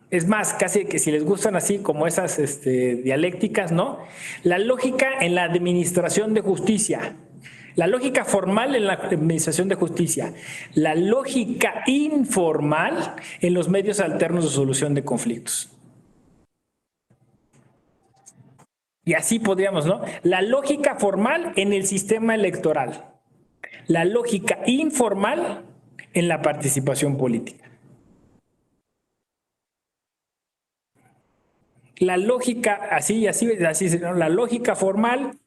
Es más, casi que si les gustan así como esas dialécticas, ¿no? La lógica en la administración de justicia, la lógica formal en la administración de justicia, la lógica informal en los medios alternos de solución de conflictos. Y así podríamos, ¿no? La lógica formal en el sistema electoral, la lógica informal en la participación política. La lógica, así, ¿no? La lógica formal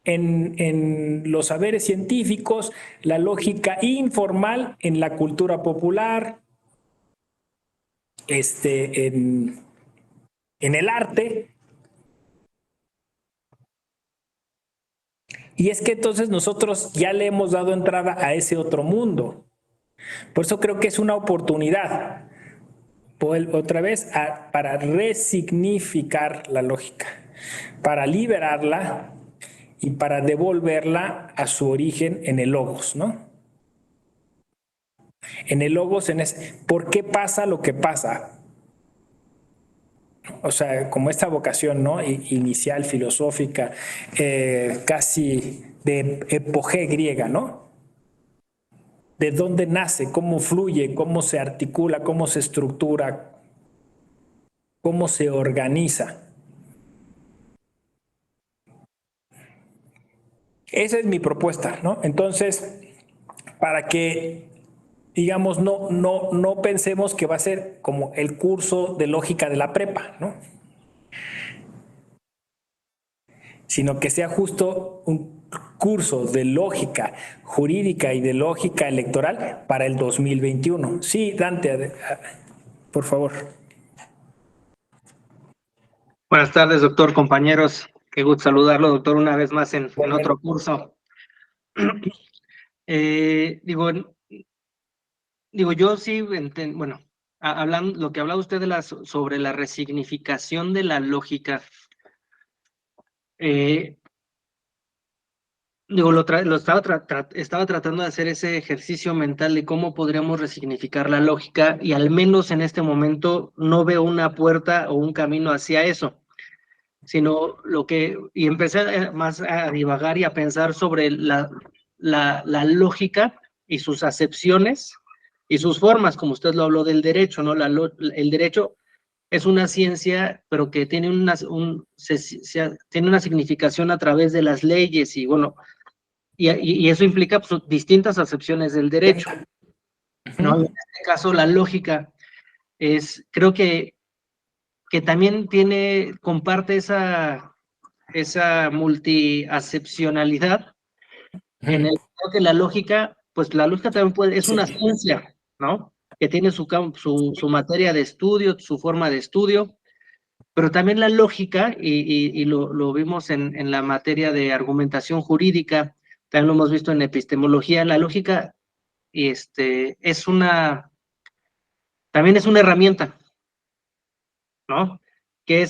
en los saberes científicos, la lógica informal en la cultura popular, en el arte. Y es que entonces nosotros ya le hemos dado entrada a ese otro mundo. Por eso creo que es una oportunidad, otra vez, para resignificar la lógica, para liberarla y para devolverla a su origen en el logos, ¿no? En el logos, ¿por qué pasa lo que pasa? O sea, como esta vocación, ¿no? Inicial, filosófica, casi de epogé griega, ¿no? De dónde nace, cómo fluye, cómo se articula, cómo se estructura, cómo se organiza. Esa es mi propuesta, ¿no? Entonces, para que, digamos, no pensemos que va a ser como el curso de lógica de la prepa, ¿no? Sino que sea justo un curso de lógica jurídica y de lógica electoral para el 2021. Sí, Dante, por favor. Buenas tardes, doctor, compañeros. Qué gusto saludarlo, doctor, una vez más en otro curso. Digo, yo sí, bueno, hablando, lo que hablaba usted sobre la resignificación de la lógica, estaba tratando de hacer ese ejercicio mental de cómo podríamos resignificar la lógica y al menos en este momento no veo una puerta o un camino hacia eso, sino y empecé más a divagar y a pensar sobre la lógica y sus acepciones y sus formas, como usted lo habló del derecho, ¿no? El derecho es una ciencia, pero que tiene tiene una significación a través de las leyes y bueno, y eso implica pues, distintas acepciones del derecho, ¿no? En este caso, la lógica creo que también comparte esa multiacepcionalidad, en el que la lógica, pues la lógica también es una ciencia, ¿no? Que tiene su materia de estudio, su forma de estudio, pero también la lógica, y lo vimos en la materia de argumentación jurídica, también lo hemos visto en epistemología, la lógica también es una herramienta, ¿no? Que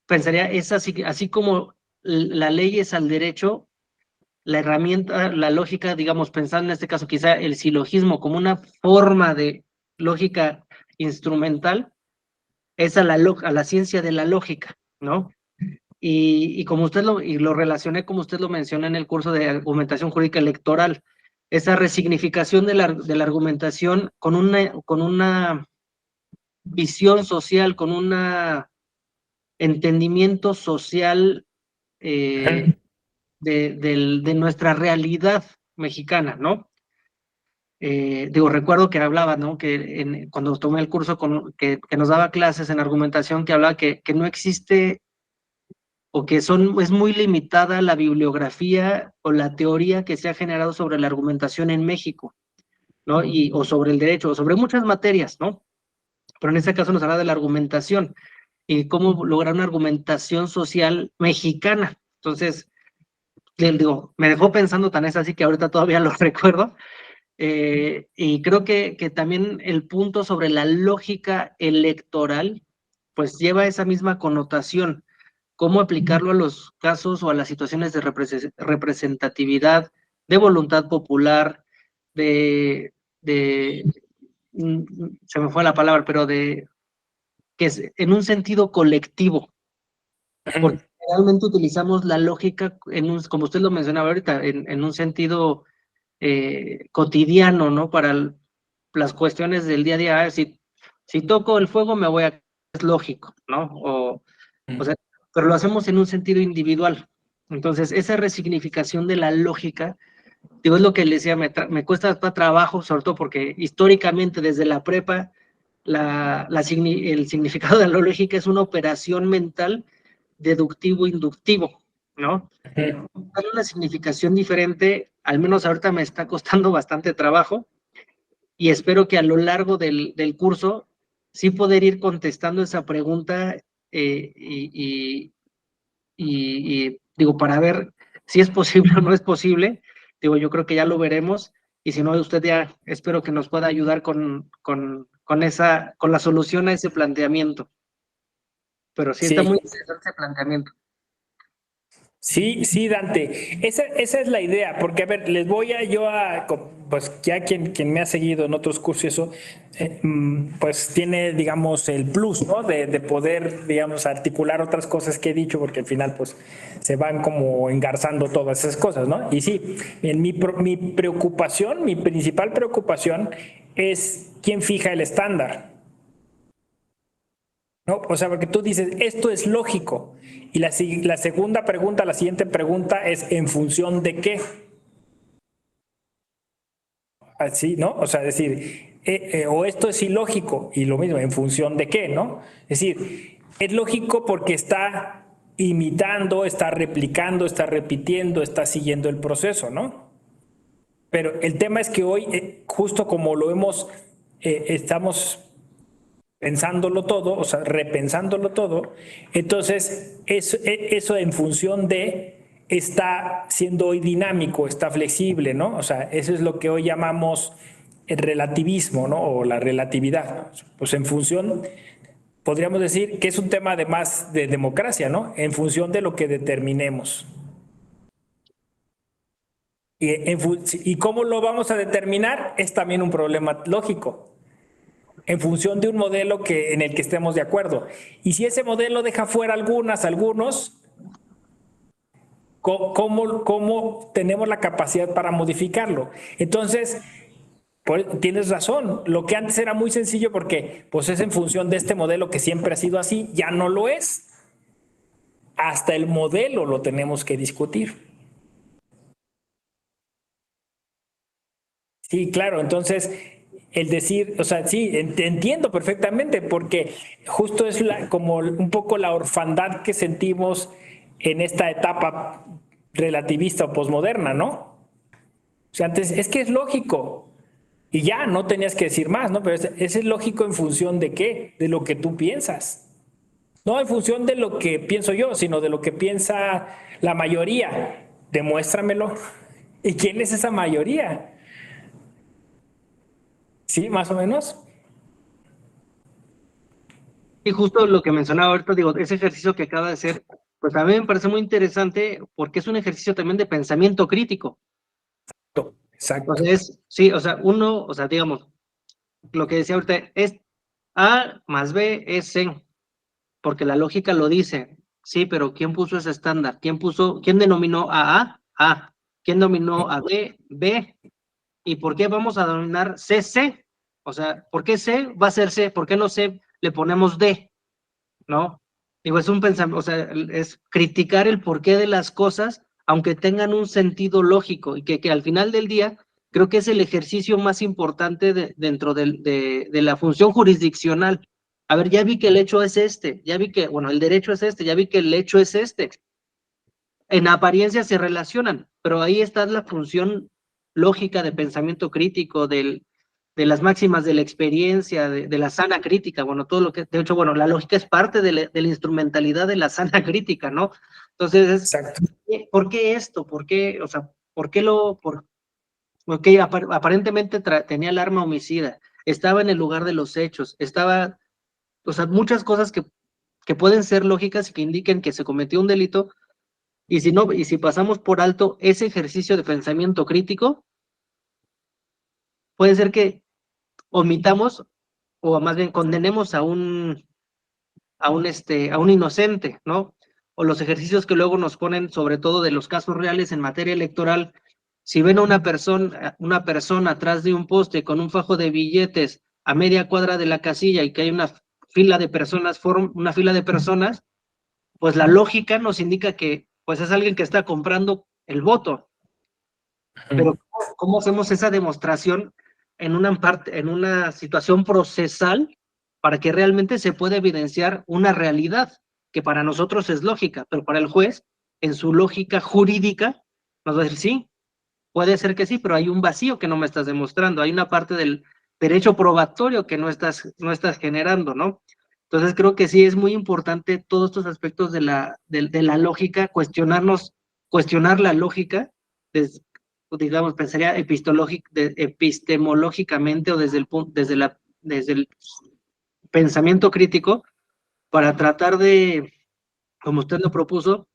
pensaría, es así como la ley es al derecho, la herramienta, la lógica, digamos, pensando en este caso quizá el silogismo como una forma de lógica instrumental, es a la ciencia de la lógica, ¿no? Y como usted lo relacioné, como usted lo menciona en el curso de argumentación jurídica electoral, esa resignificación de la argumentación con una visión social, con un entendimiento social de nuestra realidad mexicana, ¿no? Recuerdo que hablaba, ¿no? Que cuando tomé el curso que nos daba clases en argumentación, que hablaba que no existe o que es muy limitada la bibliografía o la teoría que se ha generado sobre la argumentación en México, ¿no? O sobre el derecho, o sobre muchas materias, ¿no? Pero en este caso nos habla de la argumentación y cómo lograr una argumentación social mexicana. Entonces, me dejó pensando tan es así que ahorita todavía lo recuerdo. Y creo que también el punto sobre la lógica electoral, pues lleva esa misma connotación, cómo aplicarlo a los casos o a las situaciones de representatividad, de voluntad popular, se me fue la palabra, pero que es en un sentido colectivo, porque realmente utilizamos la lógica, como usted lo mencionaba ahorita, en un sentido cotidiano, ¿no? Para las cuestiones del día a día. Si toco el fuego me voy a... Es lógico, ¿no? O sea, pero lo hacemos en un sentido individual. Entonces, esa resignificación de la lógica, es lo que le decía, me cuesta trabajo, sobre todo porque históricamente desde la prepa, el significado de la lógica es una operación mental deductivo-inductivo, ¿no? Darle una significación diferente, al menos ahorita me está costando bastante trabajo, y espero que a lo largo del curso sí poder ir contestando esa pregunta y digo, para ver si es posible o no es posible. Digo, yo creo que ya lo veremos, y si no, usted ya espero que nos pueda ayudar con la solución a ese planteamiento. Pero sí está muy Sí, interesante ese planteamiento. sí, sí, Dante. Esa es la idea, porque a ver, les voy a pues ya quien me ha seguido en otros cursos, y eso, pues tiene, digamos, el plus, ¿no? De poder, digamos, articular otras cosas que he dicho, porque al final, pues, se van como engarzando todas esas cosas, ¿no? Y sí, mi preocupación, mi principal preocupación es quién fija el estándar. ¿No? O sea, porque tú dices, esto es lógico. Y la segunda pregunta, la siguiente pregunta es, ¿en función de qué? Así, ¿no? O sea, decir, o esto es ilógico, y lo mismo, ¿en función de qué? ¿No? Es decir, es lógico porque está imitando, está replicando, está repitiendo, está siguiendo el proceso, ¿no? Pero el tema es que hoy, justo como estamos pensándolo todo, o sea, repensándolo todo, entonces eso en función de está siendo hoy dinámico, está flexible, ¿no? O sea, eso es lo que hoy llamamos el relativismo, ¿no? O la relatividad. Pues en función, podríamos decir que es un tema además de democracia, ¿no? En función de lo que determinemos. Y cómo lo vamos a determinar es también un problema lógico en función de un modelo en el que estemos de acuerdo. Y si ese modelo deja fuera algunos, ¿cómo tenemos la capacidad para modificarlo? Entonces, tienes razón, lo que antes era muy sencillo porque pues es en función de este modelo que siempre ha sido así, ya no lo es. Hasta el modelo lo tenemos que discutir. Sí, claro, entonces el decir, o sea, sí, entiendo perfectamente, porque justo es como un poco la orfandad que sentimos en esta etapa relativista o posmoderna, ¿no? O sea, antes es que es lógico y ya no tenías que decir más, ¿no? Pero ese es lógico en función de qué, de lo que tú piensas. No en función de lo que pienso yo, sino de lo que piensa la mayoría. Demuéstramelo. ¿Y quién es esa mayoría? Sí, más o menos. Y justo lo que mencionaba ahorita, digo, ese ejercicio que acaba de hacer, pues a mí me parece muy interesante porque es un ejercicio también de pensamiento crítico. O Exacto. sea, sí, o sea, o sea, digamos, lo que decía ahorita es A más B es C, porque la lógica lo dice. Sí, pero ¿quién puso ese estándar? ¿Quién denominó a A? A. ¿Quién denominó a B? B. ¿Y por qué vamos a denominar C, C? O sea, ¿por qué C va a ser C? ¿Por qué no C le ponemos D? ¿No? Digo, es un pensamiento, o sea, es criticar el porqué de las cosas, aunque tengan un sentido lógico, y que al final del día, creo que es el ejercicio más importante dentro de la función jurisdiccional. A ver, ya vi que el hecho es este, ya vi que, bueno, el derecho es este, ya vi que el hecho es este. En apariencia se relacionan, pero ahí está la función lógica de pensamiento crítico, de las máximas de la experiencia, de la sana crítica, bueno, todo lo que, de hecho, bueno, la lógica es parte de la instrumentalidad de la sana crítica, ¿no? Entonces, Exacto. ¿por qué esto? ¿Por qué, o sea, por qué ok, aparentemente tenía el arma homicida, estaba en el lugar de los hechos, o sea, muchas cosas que pueden ser lógicas y que indiquen que se cometió un delito, y si no, y si pasamos por alto ese ejercicio de pensamiento crítico, puede ser que omitamos o más bien condenemos a un inocente, ¿no? O los ejercicios que luego nos ponen, sobre todo de los casos reales en materia electoral, si ven a una persona atrás de un poste con un fajo de billetes a media cuadra de la casilla y que hay una fila de personas, pues la lógica nos indica que pues es alguien que está comprando el voto. Pero ¿cómo hacemos esa demostración en una situación procesal para que realmente se pueda evidenciar una realidad que para nosotros es lógica, pero para el juez en su lógica jurídica, nos va a decir, sí, puede ser que sí, pero hay un vacío que no me estás demostrando, hay una parte del derecho probatorio que no estás generando, ¿no? Entonces creo que sí es muy importante todos estos aspectos de la lógica, cuestionar la lógica, digamos, pensaría epistemológicamente o desde el pensamiento crítico, para tratar de, como usted lo propuso,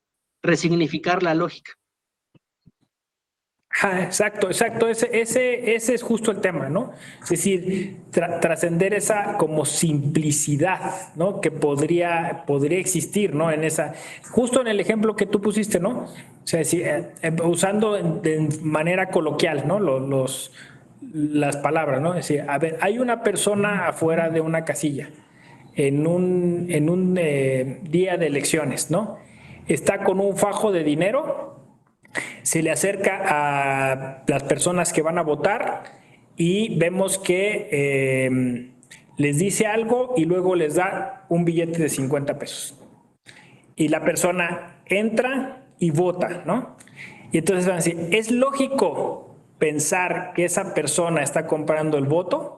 resignificar la lógica. Exacto. Ese es justo el tema, ¿no? Es decir, trascender esa como simplicidad, ¿no? Que podría existir, ¿no? Justo en el ejemplo que tú pusiste, ¿no? O sea, usando de manera coloquial, ¿no? Las palabras, ¿no? Es decir, a ver, hay una persona afuera de una casilla en un día de elecciones, ¿no? Está con un fajo de dinero, se le acerca a las personas que van a votar y vemos que les dice algo y luego les da un billete de 50 pesos. Y la persona entra y vota, ¿no? Y entonces van a decir, ¿es lógico pensar que esa persona está comprando el voto?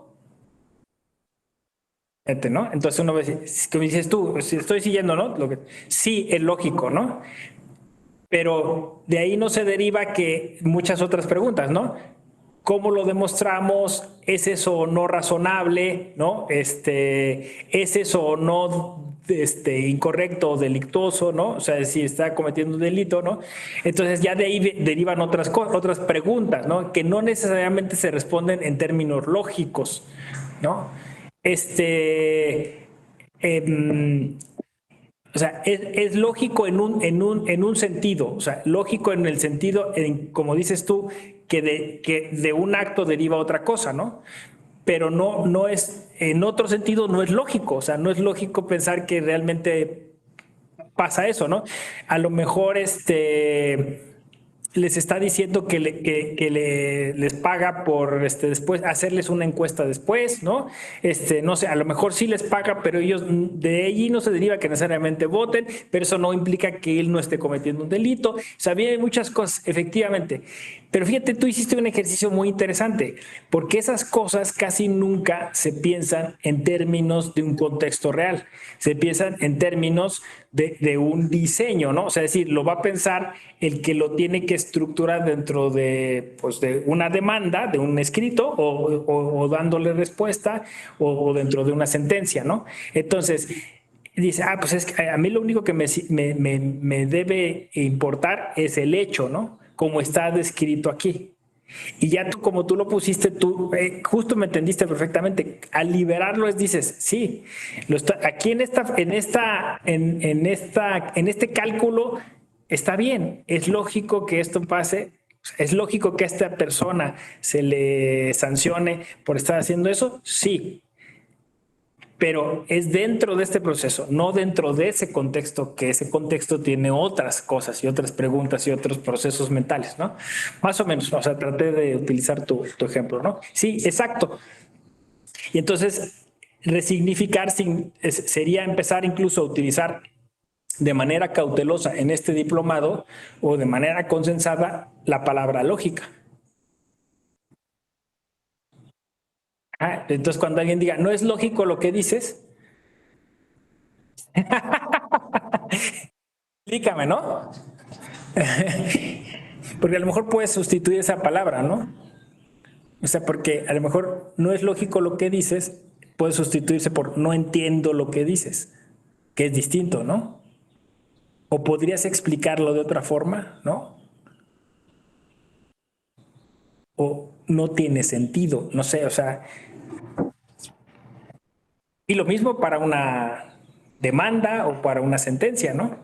¿No? Entonces uno ve, como dices tú, si estoy siguiendo, ¿no? Sí, es lógico, ¿no? Pero de ahí no se deriva que muchas otras preguntas, ¿no? ¿Cómo lo demostramos? ¿Es eso o no razonable? ¿No? ¿Es eso o no incorrecto o delictuoso? ¿No? O sea, si está cometiendo un delito, ¿no? Entonces ya de ahí derivan otras preguntas, ¿no? Que no necesariamente se responden en términos lógicos, ¿no? O sea, es lógico en un sentido, o sea, lógico en el sentido, como dices tú, que de un acto deriva otra cosa, ¿no? Pero no es, en otro sentido no es lógico, o sea, no es lógico pensar que realmente pasa eso, ¿no? A lo mejor les está diciendo que les paga por después hacerles una encuesta después, ¿no? No sé, a lo mejor sí les paga, pero ellos de allí no se deriva que necesariamente voten, pero eso no implica que él no esté cometiendo un delito. O sea, hay muchas cosas, efectivamente. Pero fíjate, tú hiciste un ejercicio muy interesante, porque esas cosas casi nunca se piensan en términos de un contexto real, se piensan en términos de un diseño, ¿no? O sea, es decir, lo va a pensar el que lo tiene que estructurar dentro de una demanda, de un escrito, o dándole respuesta, o dentro de una sentencia, ¿no? Entonces, dice, pues es que a mí lo único que me debe importar es el hecho, ¿no? Como está descrito aquí. Y ya tú, como tú lo pusiste, tú justo me entendiste perfectamente. Al liberarlo dices, sí, aquí en este cálculo está bien. Es lógico que esto pase. ¿Es lógico que a esta persona se le sancione por estar haciendo eso? Sí, pero es dentro de este proceso, no dentro de ese contexto, que ese contexto tiene otras cosas y otras preguntas y otros procesos mentales, ¿no? Más o menos, o sea, traté de utilizar tu ejemplo, ¿no? Sí, exacto. Y entonces, resignificar sería empezar incluso a utilizar de manera cautelosa en este diplomado o de manera consensada la palabra lógica. Entonces, cuando alguien diga, no es lógico lo que dices, explícame, ¿no? Porque a lo mejor puedes sustituir esa palabra, ¿no? O sea, porque a lo mejor no es lógico lo que dices, puede sustituirse por no entiendo lo que dices, que es distinto, ¿no? O podrías explicarlo de otra forma, ¿no? O no tiene sentido, no sé, o sea. Y lo mismo para una demanda o para una sentencia, ¿no?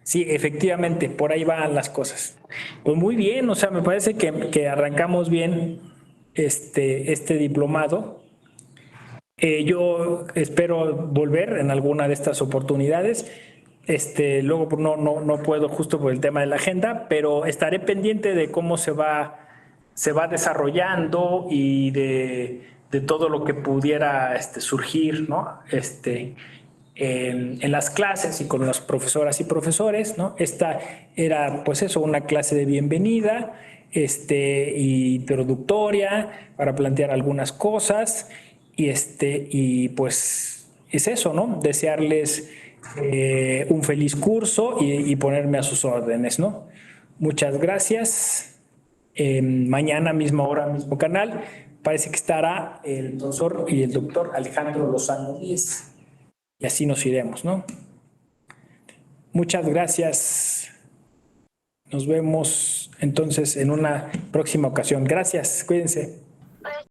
Sí, efectivamente, por ahí van las cosas. Pues muy bien, o sea, me parece que arrancamos bien este diplomado. Yo espero volver en alguna de estas oportunidades. Luego no puedo justo por el tema de la agenda, pero estaré pendiente de cómo se va desarrollando y de todo lo que pudiera surgir, ¿no? en las clases y con las profesoras y profesores, ¿no? Esta era, pues eso, una clase de bienvenida, y introductoria para plantear algunas cosas y pues es eso, ¿no? Desearles un feliz curso y ponerme a sus órdenes, ¿no? Muchas gracias. Mañana, misma hora, mismo canal, parece que estará el profesor y el doctor Alejandro Lozano Díez. Y así nos iremos, ¿no? Muchas gracias. Nos vemos entonces en una próxima ocasión. Gracias, cuídense.